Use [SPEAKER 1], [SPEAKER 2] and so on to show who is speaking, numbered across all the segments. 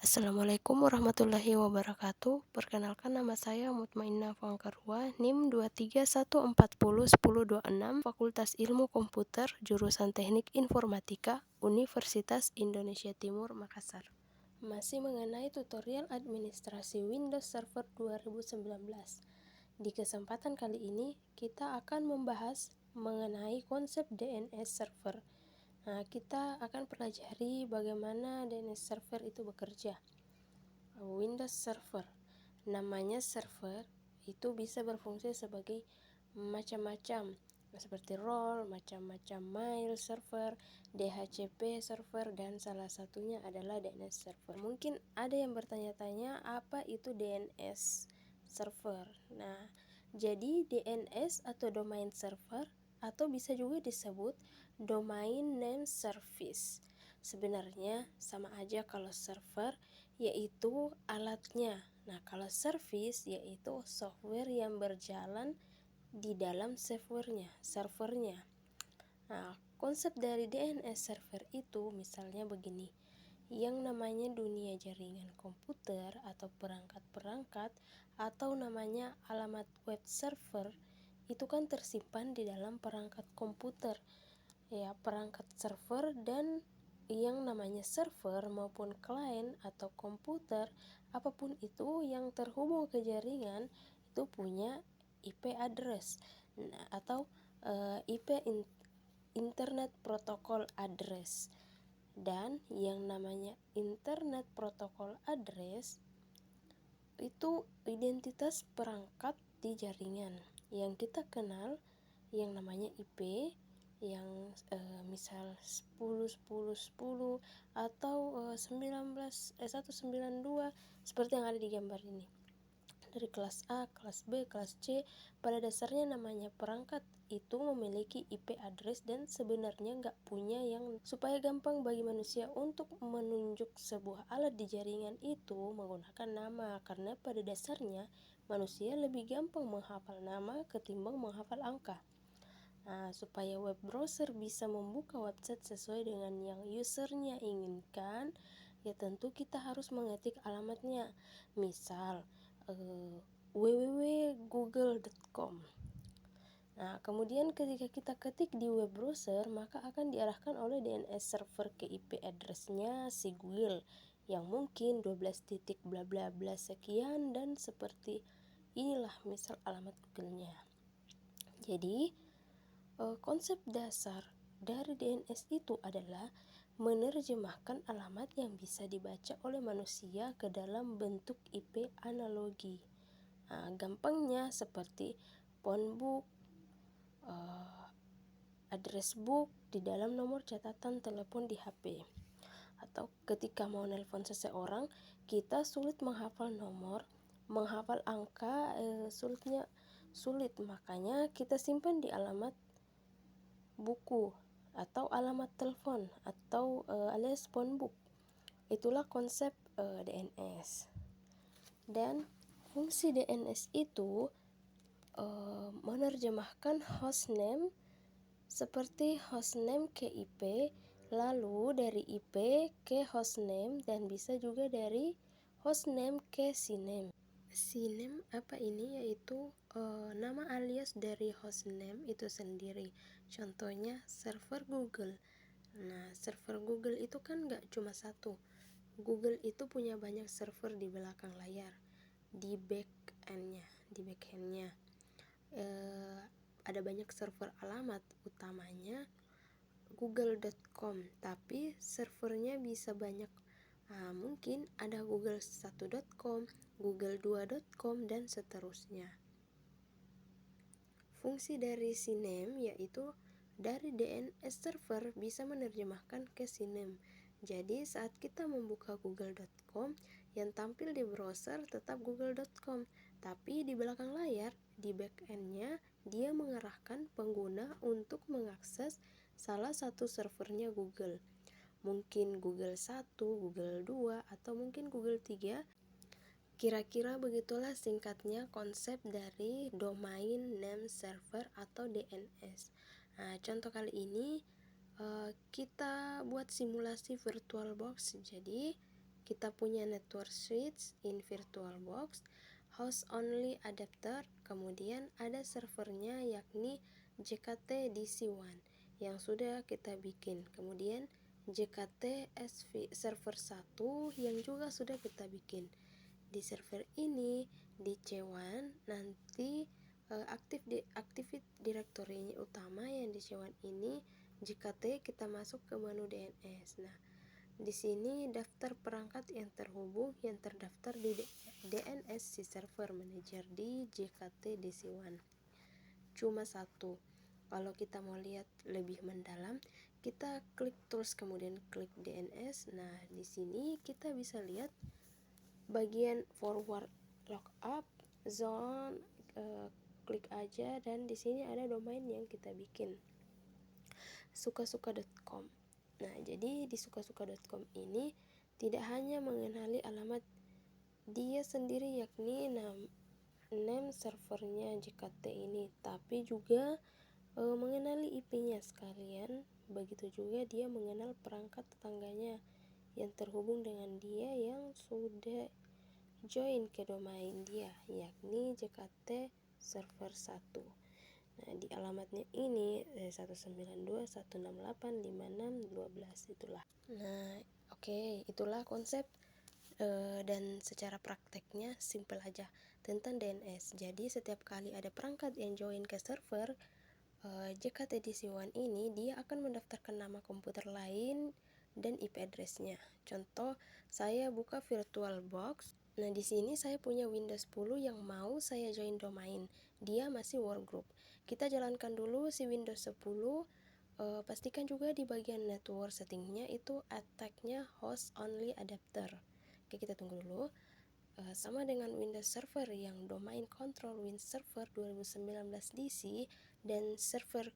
[SPEAKER 1] Assalamualaikum warahmatullahi wabarakatuh. Perkenalkan nama saya Mutmainnah Fangkarua, NIM 231401026, Fakultas Ilmu Komputer, Jurusan Teknik Informatika, Universitas Indonesia Timur, Makassar. Masih mengenai tutorial administrasi Windows Server 2019. Di kesempatan kali ini, kita akan membahas mengenai konsep DNS server. Nah, kita akan pelajari bagaimana DNS server itu bekerja. Windows Server, namanya server itu bisa berfungsi sebagai macam-macam, seperti role, macam-macam mail server, DHCP server, dan salah satunya adalah DNS server. Mungkin ada yang bertanya-tanya apa itu DNS server. Nah, jadi DNS atau domain server atau bisa juga disebut domain name service. Sebenarnya sama aja kalau server yaitu alatnya. Nah, kalau service yaitu software yang berjalan di dalam servernya. Nah, konsep dari DNS server itu misalnya begini. Yang namanya dunia jaringan komputer atau perangkat-perangkat atau namanya alamat web server itu kan tersimpan di dalam perangkat komputer. Ya, perangkat server dan yang namanya server maupun klien atau komputer apapun itu yang terhubung ke jaringan itu punya IP address, atau IP Internet Protocol Address. Dan yang namanya Internet Protocol Address itu identitas perangkat di jaringan yang kita kenal yang namanya IP yang misal 10 10 10 atau 192 seperti yang ada di gambar ini. Dari kelas A, kelas B, kelas C, pada dasarnya namanya perangkat itu memiliki IP address dan sebenarnya nggak punya yang supaya gampang bagi manusia untuk menunjuk sebuah alat di jaringan itu menggunakan nama, karena pada dasarnya manusia lebih gampang menghafal nama ketimbang menghafal angka. Nah, supaya web browser bisa membuka website sesuai dengan yang usernya inginkan, ya tentu kita harus mengetik alamatnya. Misal www.google.com. Nah, kemudian ketika kita ketik di web browser, maka akan diarahkan oleh DNS server ke IP address-nya si Google yang mungkin 12 titik bla bla bla sekian dan seperti inilah misal alamat Google-nya. Jadi, konsep dasar dari DNS itu adalah menerjemahkan alamat yang bisa dibaca oleh manusia ke dalam bentuk IP analogi. Nah, gampangnya seperti phone book, address book di dalam nomor catatan telepon di HP. Atau ketika mau nelpon seseorang, kita sulit menghafal nomor, menghafal angka sulit, makanya kita simpan di alamat buku atau alamat telepon atau alias phone book. Itulah konsep DNS. Dan fungsi DNS itu menerjemahkan hostname seperti hostname ke IP, lalu dari IP ke hostname, dan bisa juga dari hostname ke CNAME. CNAME apa ini? Yaitu nama alias dari hostname itu sendiri. Contohnya server Google. Nah, server Google itu kan gak cuma satu. Google itu punya banyak server di belakang layar, di backendnya. Ada banyak server alamat, utamanya google.com, tapi servernya bisa banyak. Mungkin ada google1.com, google2.com, dan seterusnya. Fungsi dari CNAME yaitu dari DNS server bisa menerjemahkan ke CNAME. Jadi saat kita membuka google.com, yang tampil di browser tetap google.com, tapi di belakang layar, di backendnya, dia mengarahkan pengguna untuk mengakses salah satu servernya Google. Mungkin Google 1, Google 2, atau mungkin Google 3. Kira-kira begitulah singkatnya konsep dari domain name server atau DNS. Nah, contoh kali ini kita buat simulasi VirtualBox. Jadi kita punya network switch in VirtualBox, host only adapter, kemudian ada servernya yakni JKT DC1 yang sudah kita bikin, kemudian JKT SV server 1 yang juga sudah kita bikin. Di server ini di C1 nanti aktif directory utama yang di C1 ini JKT, kita masuk ke menu DNS. Nah, di sini daftar perangkat yang terhubung yang terdaftar di DNS si server manager di JKT DC1 cuma satu. Kalau kita mau lihat lebih mendalam, kita klik tools kemudian klik DNS. Nah, di sini kita bisa lihat bagian forward lookup zone, klik aja dan di sini ada domain yang kita bikin, sukasuka.com. Nah, jadi di sukasuka.com ini tidak hanya mengenali alamat dia sendiri yakni name servernya JKT ini, tapi juga mengenali IP-nya sekalian. Begitu juga dia mengenal perangkat tetangganya yang terhubung dengan dia yang sudah join ke domain dia yakni JKT server 1. Nah, di alamatnya ini 192.168.56.12 itulah. Nah, oke, itulah konsep dan secara prakteknya simple aja tentang DNS. Jadi setiap kali ada perangkat yang join ke server JKT DC1 ini, dia akan mendaftarkan nama komputer lain dan IP address-nya. Contoh, saya buka VirtualBox. Nah, di sini saya punya Windows 10 yang mau saya join domain. Dia masih workgroup. Kita jalankan dulu si Windows 10. Pastikan juga di bagian network settingnya itu attack-nya host only adapter. Oke, kita tunggu dulu. Sama dengan Windows Server yang domain control Win Server 2019 DC dan server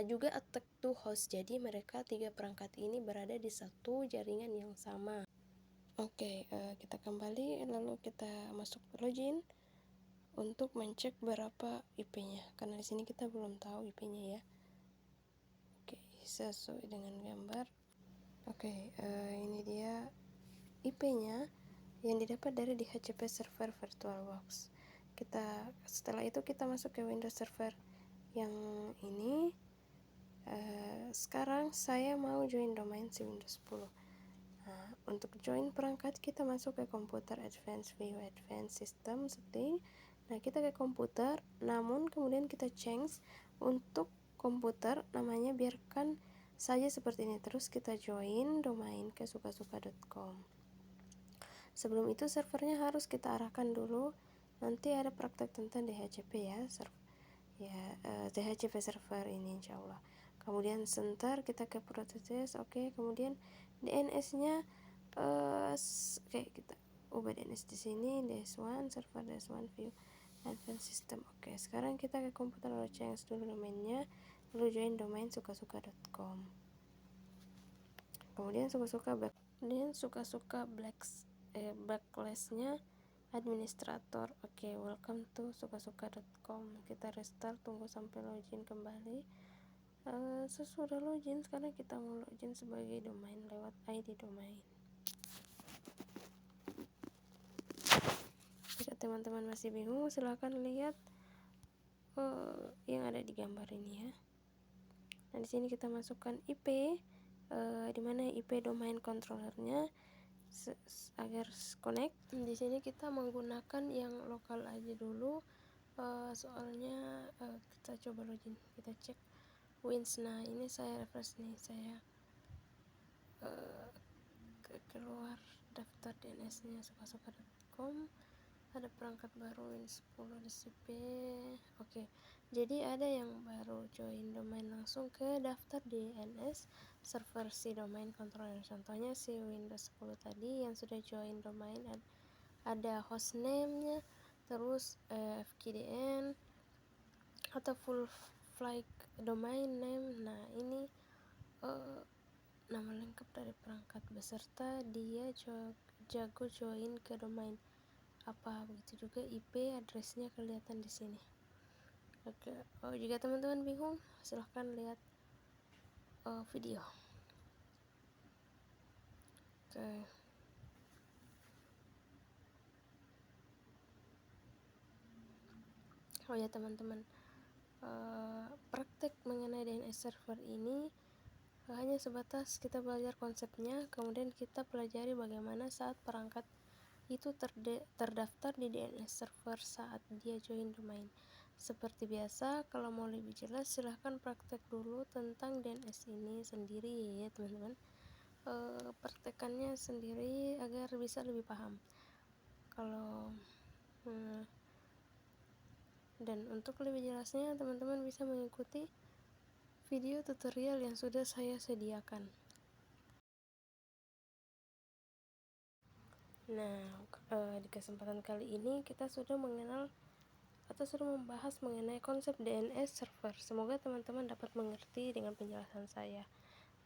[SPEAKER 1] juga attack to host. Jadi mereka tiga perangkat ini berada di satu jaringan yang sama. Oke, kita kembali lalu kita masuk login untuk mencek berapa IP-nya, karena di sini kita belum tahu IP-nya ya. Oke, sesuai dengan gambar. Oke, ini dia IP-nya yang didapat dari DHCP server VirtualBox. Setelah itu kita masuk ke Windows Server yang ini. Sekarang saya mau join domain si Windows 10. Nah, untuk join perangkat kita masuk ke komputer Advanced View Advanced System Setting. Nah, kita ke komputer, namun kemudian kita change untuk komputer namanya biarkan saja seperti ini, terus kita join domain ke sukasuka.com. Sebelum itu servernya harus kita arahkan dulu. Nanti ada praktek tentang DHCP ya, DHCP server ini insyaallah. Kemudian center kita ke proses, oke. Kemudian DNS-nya oke, kita ubah DNS di sini DS1 server DS1 view advanced system. Oke, sekarang kita ke komputer lalu change dulu domainnya, lalu join domain sukasuka.com. Kemudian sukasuka backlistnya administrator. Oke, welcome to sukasuka.com. Kita restart, tunggu sampai login kembali. Sesudah login, sekarang kita mau login sebagai domain lewat ID domain. Jika teman-teman masih bingung, silahkan lihat yang ada di gambar ini ya. Nah, di sini kita masukkan IP, di mana IP domain controllernya agar connect. Di sini kita menggunakan yang lokal aja dulu, soalnya kita coba login, kita cek Wins. Nah, ini saya refresh nih, saya keluar daftar DNS-nya sukasuka.com. Ada perangkat baru Wins 10 DCP. Oke, jadi ada yang baru join domain langsung ke daftar DNS server si domain controller. Contohnya si Windows 10 tadi yang sudah join domain, ada hostname-nya, terus FQDN atau full flag domain name. Nah, ini nama lengkap dari perangkat beserta dia jago join ke domain apa. Begitu juga IP addressnya kelihatan di sini. Oke, jika teman-teman bingung silahkan lihat video. Oke. Oh ya teman-teman, praktek mengenai DNS server ini hanya sebatas kita belajar konsepnya, kemudian kita pelajari bagaimana saat perangkat itu terdaftar di DNS server saat dia join domain. Seperti biasa, kalau mau lebih jelas silahkan praktek dulu tentang DNS ini sendiri ya teman-teman. Praktekannya sendiri agar bisa lebih paham. Dan untuk lebih jelasnya teman-teman bisa mengikuti video tutorial yang sudah saya sediakan. Nah, di kesempatan kali ini kita sudah mengenal atau sudah membahas mengenai konsep DNS server. Semoga teman-teman dapat mengerti dengan penjelasan saya.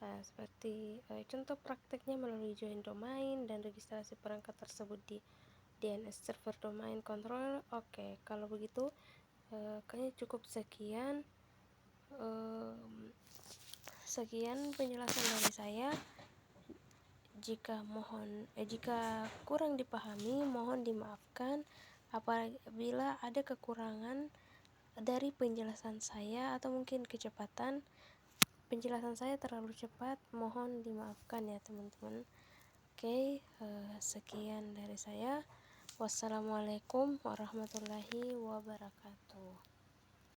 [SPEAKER 1] Seperti contoh prakteknya melalui join domain dan registrasi perangkat tersebut di DNS server domain controller. Oke, kalau begitu kayaknya cukup sekian. Sekian penjelasan dari saya. Jika kurang dipahami, mohon dimaafkan. Apabila ada kekurangan dari penjelasan saya atau mungkin kecepatan penjelasan saya terlalu cepat, mohon dimaafkan ya teman-teman. Oke, sekian dari saya. Wassalamualaikum warahmatullahi wabarakatuh.